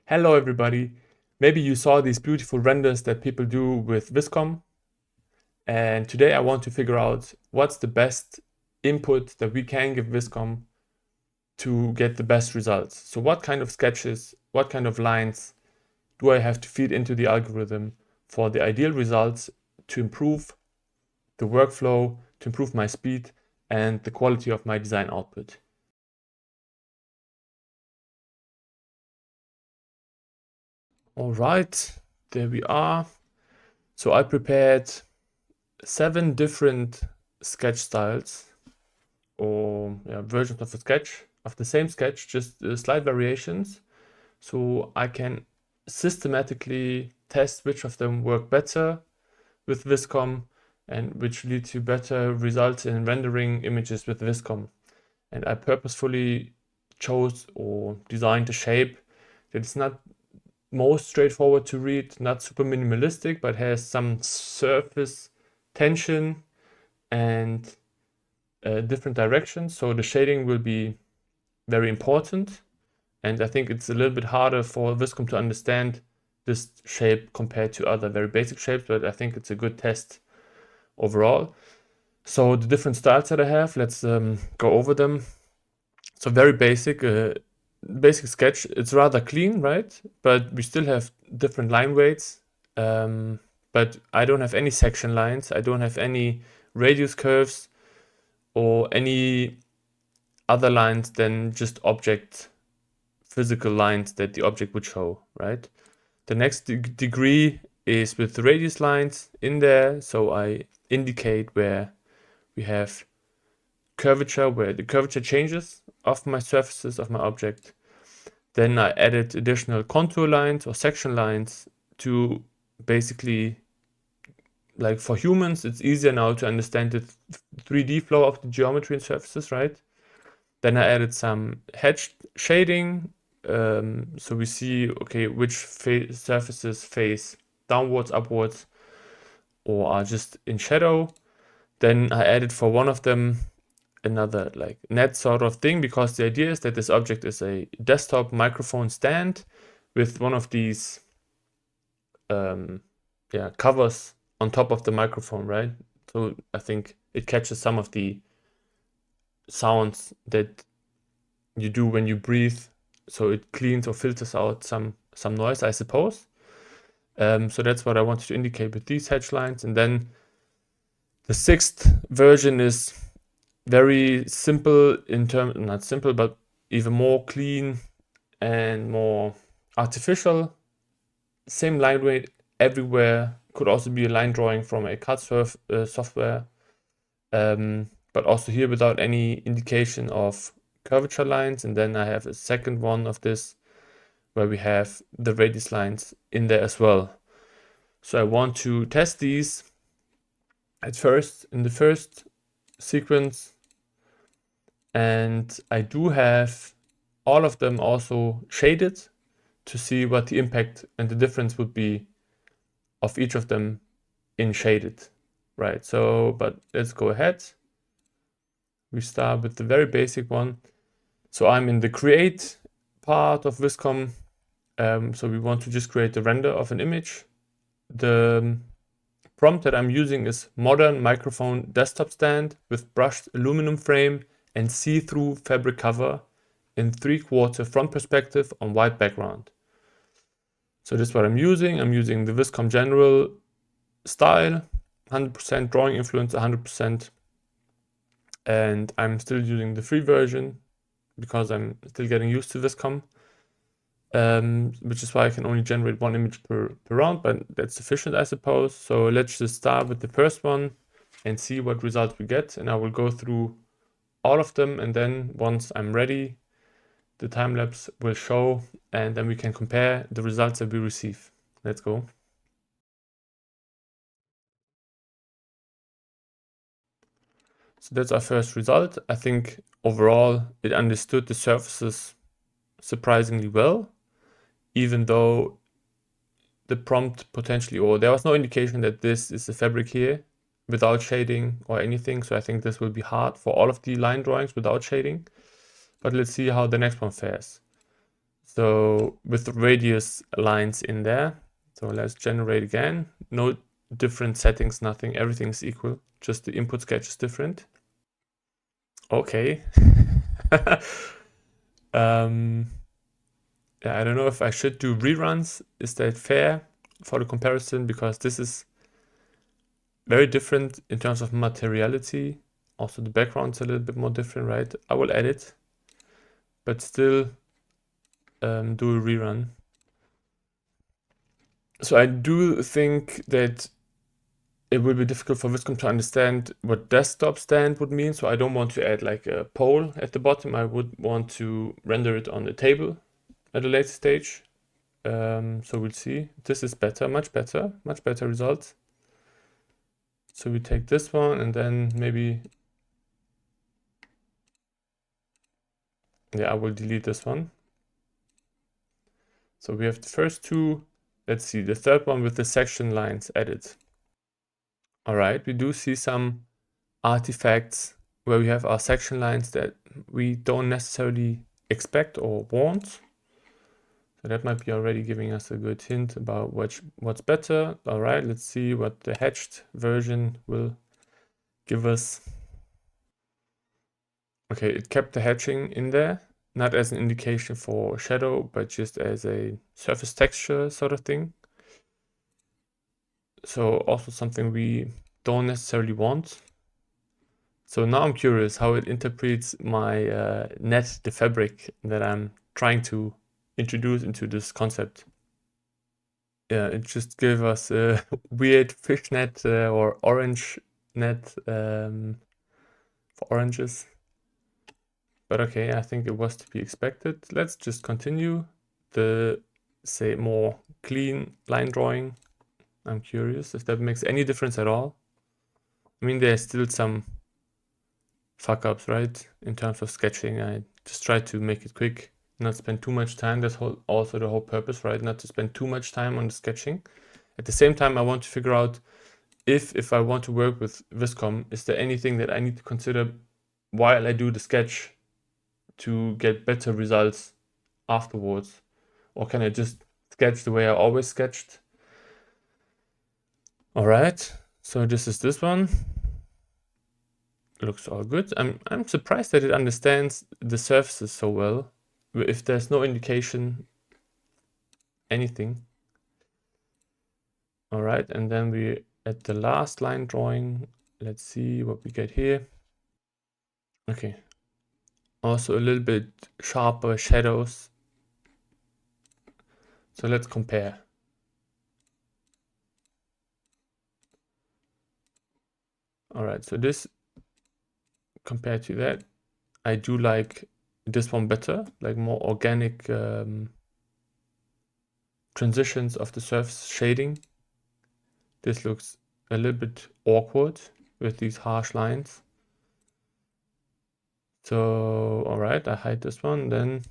Hello everybody. Maybe you saw these beautiful renders that people do with Vizcom, and today I want to figure out what's the best input that we can give Vizcom to get the best results. So what kind of sketches, what kind of lines do I have to feed into the algorithm for the ideal results to improve the workflow, to improve my speed and the quality of my design output. All right, there we are. So I prepared 7 different sketch styles or versions of a sketch, of the same sketch, just slight variations. So I can systematically test which of them work better with Vizcom and which lead to better results in rendering images with Vizcom. And I purposefully chose or designed a shape that is not most straightforward to read, not super minimalistic, but has some surface tension and different directions. So the shading will be very important. And I think it's a little bit harder for Vizcom to understand this shape compared to other very basic shapes, but I think it's a good test overall. So the different styles that I have, let's go over them. So very basic, basic sketch. It's rather clean, right? But we still have different line weights. But I don't have any section lines. I don't have any radius curves or any other lines than just object physical lines that the object would show, right? The next degree is with the radius lines in there. So I indicate where we have curvature, where the curvature changes of my surfaces of my object. Then I added additional contour lines or section lines to basically, like for humans, it's easier now to understand the 3D flow of the geometry and surfaces, right? Then I added some hedged shading. So we see, okay, which surfaces face downwards, upwards, or are just in shadow. Then I added for one of them another like net sort of thing, because the idea is that this object is a desktop microphone stand with one of these covers on top of the microphone, right? So I think it catches some of the sounds that you do when you breathe, so it cleans or filters out some noise, I suppose. So that's what I wanted to indicate with these hedge lines. And then the 6th version is very simple in terms, not simple, but even more clean and more artificial. Same line weight everywhere. Could also be a line drawing from a CAD software, but also here without any indication of curvature lines. And then I have a second one of this where we have the radius lines in there as well. So I want to test these at first in the first sequence, and I do have all of them also shaded to see what the impact and the difference would be of each of them in shaded, right? So, but let's go ahead. We start with the very basic one. So I'm in the create part of Vizcom. So we want to just create a render of an image. The prompt that I'm using is modern microphone desktop stand with brushed aluminum frame and see-through fabric cover in 3/4 front perspective on white background. So this is what I'm using. I'm using the Vizcom general style, 100% drawing influence, 100%. And I'm still using the free version because I'm still getting used to Vizcom, which is why I can only generate 1 image per round, but that's sufficient, I suppose. So let's just start with the first one and see what results we get. And I will go through all of them, and then once I'm ready, the time lapse will show, and then we can compare the results that we receive. Let's go. So that's our first result. I think overall it understood the surfaces surprisingly well, even though the prompt potentially, or there was no indication that this is a fabric here without shading or anything. So I think this will be hard for all of the line drawings without shading. But let's see how the next one fares. So with the radius lines in there. So let's generate again. No different settings, nothing. Everything's equal. Just the input sketch is different. Okay. Yeah, I don't know if I should do reruns. Is that fair for the comparison? Because this is very different in terms of materiality. Also, the background's a little bit more different, right? I will edit, but still do a rerun. So I do think that it will be difficult for Vizcom to understand what desktop stand would mean. So I don't want to add like a pole at the bottom. I would want to render it on the table at a later stage. So we'll see. This is better, much better results. So we take this one and then maybe, yeah, I will delete this one. So we have the first two. Let's see, the third one with the section lines added. All right, we do see some artifacts where we have our section lines that we don't necessarily expect or want. So that might be already giving us a good hint about what's better. All right, let's see what the hatched version will give us. Okay, it kept the hatching in there, not as an indication for shadow, but just as a surface texture sort of thing. So also something we don't necessarily want. So now I'm curious how it interprets my net, the fabric that I'm trying to introduce into this concept. Yeah, it just gave us a weird fishnet or orange net for oranges. But okay, I think it was to be expected. Let's just continue the, say, more clean line drawing. I'm curious if that makes any difference at all. I mean, there's still some fuck ups, right? In terms of sketching, I just try to make it quick, not spend too much time. That's also the whole purpose, right? Not to spend too much time on the sketching. At the same time, I want to figure out if I want to work with Vizcom, is there anything that I need to consider while I do the sketch to get better results afterwards? Or can I just sketch the way I always sketched? All right, so this is this one. Looks all good. I'm surprised that it understands the surfaces so well. If there's no indication, anything. All right, and then we at the last line drawing. Let's see what we get here. Okay. Also a little bit sharper shadows. So let's compare. All right, so this compared to that, I do like this one better, like more organic transitions of the surface shading. This looks a little bit awkward with these harsh lines. So, all right, I hide this one. Then,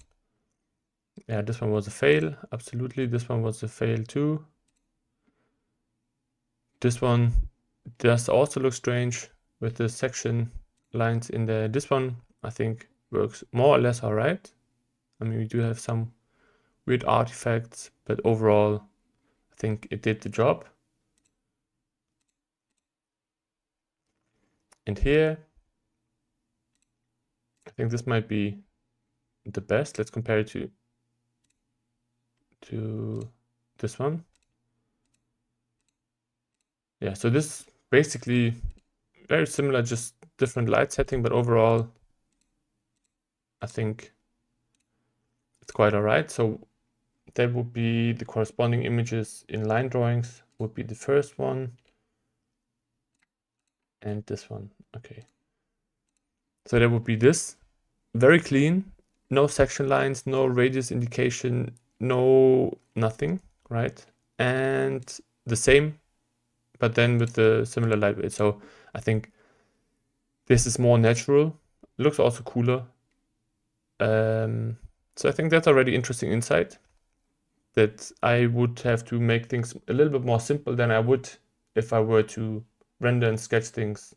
yeah, this one was a fail. Absolutely, this one was a fail too. This one does also look strange with the section lines in there. This one, I think, works more or less all right. I mean, we do have some weird artifacts, but overall, I think it did the job. And here, I think this might be the best. Let's compare it to this one. Yeah, so this basically very similar, just different light setting, but overall, I think it's quite all right. So that would be the corresponding images in line drawings would be the first one and this one. Okay. So that would be this. Very clean, no section lines, no radius indication, no nothing, right? And the same, but then with the similar lightweight. So I think this is more natural. Looks also cooler. So I think that's already interesting insight, that I would have to make things a little bit more simple than I would if I were to render and sketch things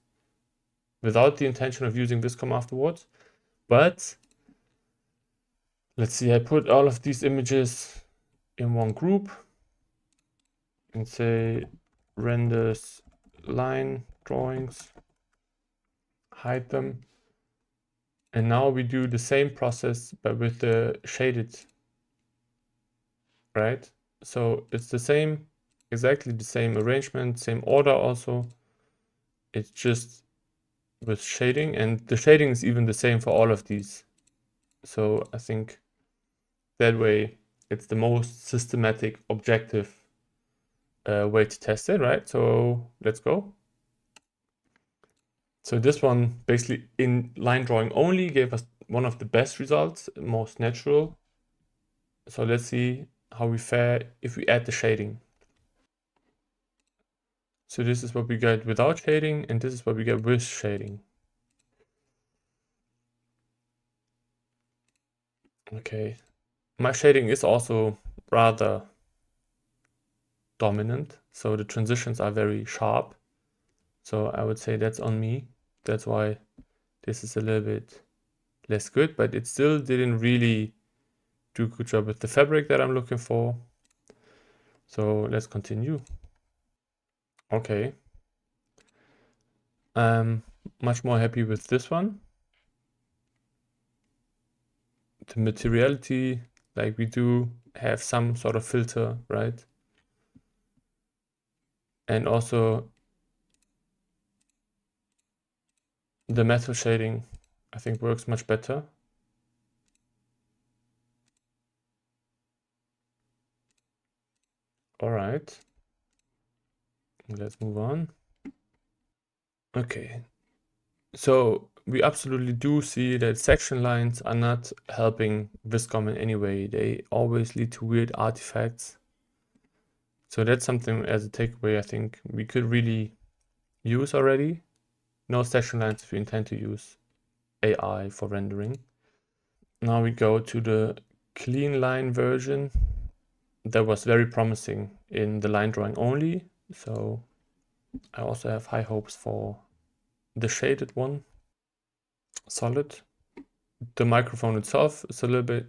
without the intention of using Vizcom afterwards. But Let's see, I put all of these images in one group and say renders line drawings, hide them. And now we do the same process, but with the shaded, right? So it's the same, exactly the same arrangement, same order also. It's just with shading, and the shading is even the same for all of these. So I think that way it's the most systematic, objective way to test it, right? So let's go. So this one basically in line drawing only gave us one of the best results, most natural. So let's see how we fare if we add the shading. So this is what we get without shading, and this is what we get with shading. Okay, my shading is also rather dominant, so the transitions are very sharp. So I would say that's on me. That's why this is a little bit less good, but it still didn't really do a good job with the fabric that I'm looking for. So let's continue. Okay. I'm much more happy with this one. The materiality, like we do have some sort of filter, right? And also the metal shading, I think works much better. All right. Let's move on. Okay. So we absolutely do see that section lines are not helping Vizcom in any way. They always lead to weird artifacts. So that's something as a takeaway I think we could really use already. No section lines if we intend to use AI for rendering. Now we go to the clean line version. That was very promising in the line drawing only. So I also have high hopes for the shaded one. Solid. The microphone itself is a little bit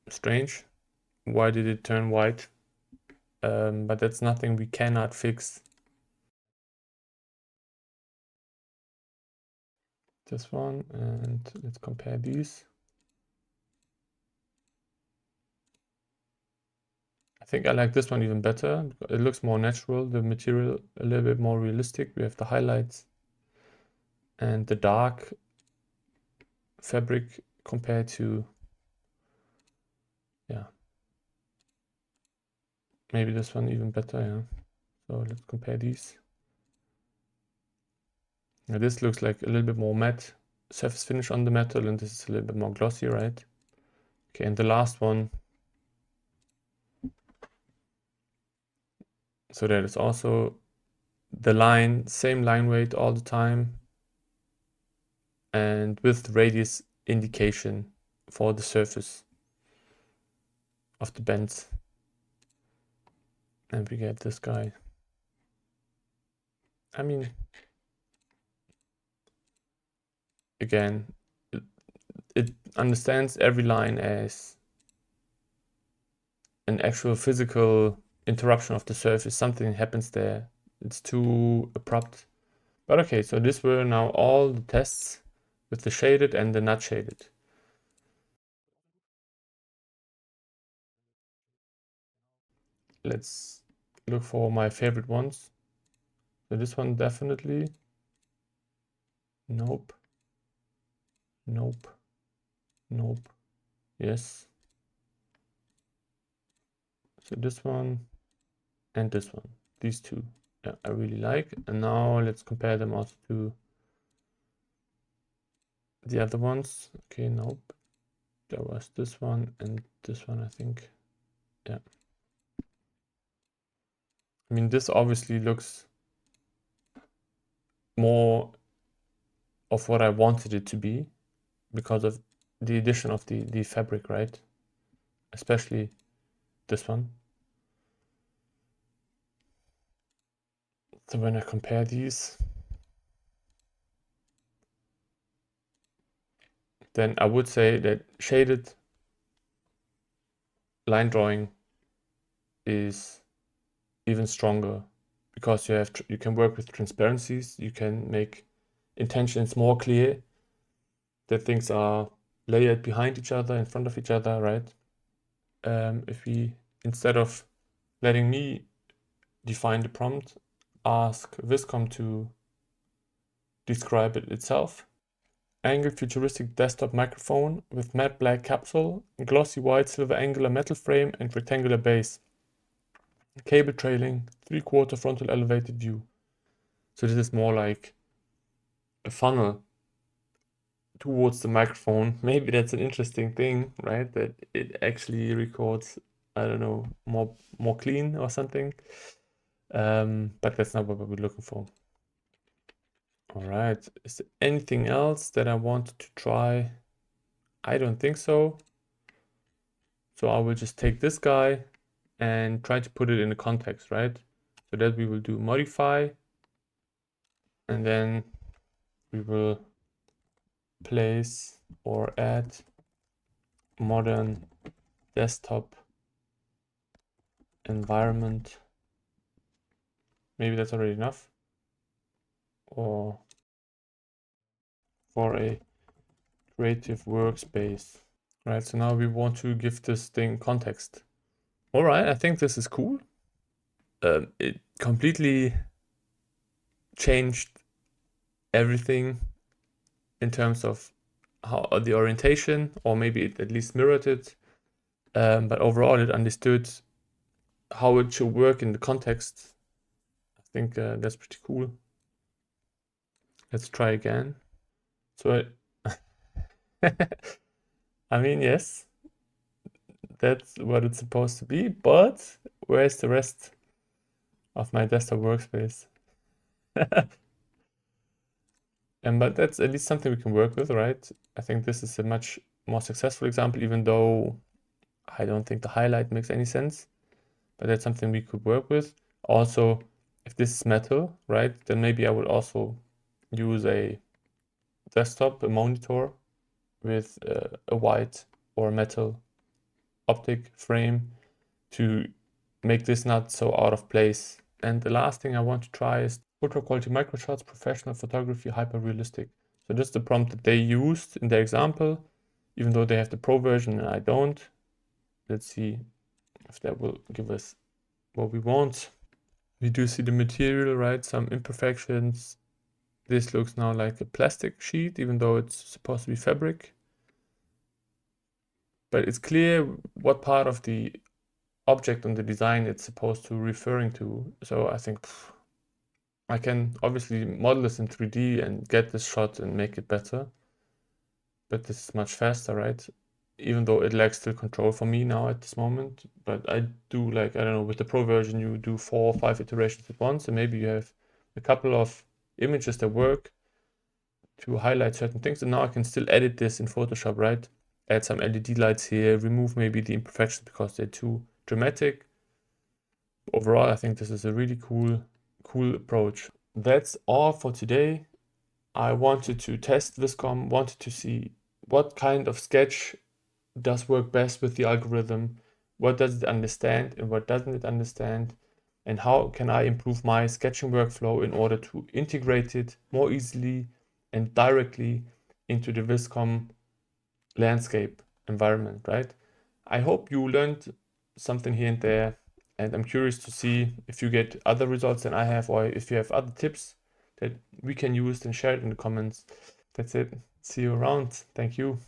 strange. Why did it turn white? But that's nothing we cannot fix. This one, and let's compare these. I think I like this one even better. It looks more natural, the material a little bit more realistic. We have the highlights and the dark fabric compared to, yeah, maybe this one even better, yeah. So let's compare these. Now this looks like a little bit more matte surface finish on the metal, and this is a little bit more glossy, right? Okay, and the last one. So that is also the line, same line weight all the time, and with radius indication for the surface of the bends. And we get this guy. I mean, again, it understands every line as an actual physical interruption of the surface. Something happens there. It's too abrupt. But okay, so this were now all the tests with the shaded and the not shaded. Let's look for my favorite ones. So this one definitely. Nope. Nope. Nope. Yes. So this one and this one. These two. Yeah, I really like. And now let's compare them also to the other ones. Okay, nope. There was this one and this one, I think. Yeah. I mean, this obviously looks more of what I wanted it to be because of the addition of the fabric, right? Especially this one. So when I compare these, then I would say that shaded line drawing is even stronger because you can work with transparencies, you can make intentions more clear, that things are layered behind each other, in front of each other, right? If we, instead of letting me define the prompt, ask Vizcom to describe it itself. Angled futuristic desktop microphone with matte black capsule, glossy white silver angular metal frame and rectangular base. Cable trailing, 3/4 frontal elevated view. So this is more like a funnel towards the microphone. Maybe that's an interesting thing, right? That it actually records, I don't know, more clean or something. But that's not what we're looking for. All right, is there anything else that I wanted to try? I don't think so. So I will just take this guy and try to put it in a context, right? So that we will do modify, and then we will place or add modern desktop environment. Maybe that's already enough. Or for a creative workspace. Right, so now we want to give this thing context. All right, I think this is cool. It completely changed everything in terms of how the orientation, or maybe it at least mirrored it. But overall, it understood how it should work in the context. I think that's pretty cool. Let's try again. So I mean, yes, that's what it's supposed to be, but where's the rest of my desktop workspace? But that's at least something we can work with, right? I think this is a much more successful example, even though I don't think the highlight makes any sense, but that's something we could work with. Also, if this is metal, right, then maybe I would also use a desktop, a monitor with a white or metal optic frame to make this not so out of place. And the last thing I want to try is ultra quality microshots, professional photography, hyper realistic. So this is the prompt that they used in their example, even though they have the pro version and I don't. Let's see if that will give us what we want. We do see the material, right? Some imperfections. This looks now like a plastic sheet, even though it's supposed to be fabric. But it's clear what part of the object on the design it's supposed to referring to. So I think I can obviously model this in 3D and get this shot and make it better. But this is much faster, right? Even though it lacks still control for me now at this moment. But I do, like, I don't know, with the pro version, you do 4 or 5 iterations at once, and maybe you have a couple of images that work to highlight certain things. And now I can still edit this in Photoshop, right? Add some LED lights here, remove maybe the imperfections because they're too dramatic. Overall, I think this is a really cool approach. That's all for today. I wanted to test Vizcom, wanted to see what kind of sketch does work best with the algorithm, what does it understand and what doesn't it understand, and how can I improve my sketching workflow in order to integrate it more easily and directly into the Vizcom landscape environment, right? I hope you learned something here and there, and I'm curious to see if you get other results than I have, or if you have other tips that we can use, then share it in the comments. That's it. See you around. Thank you.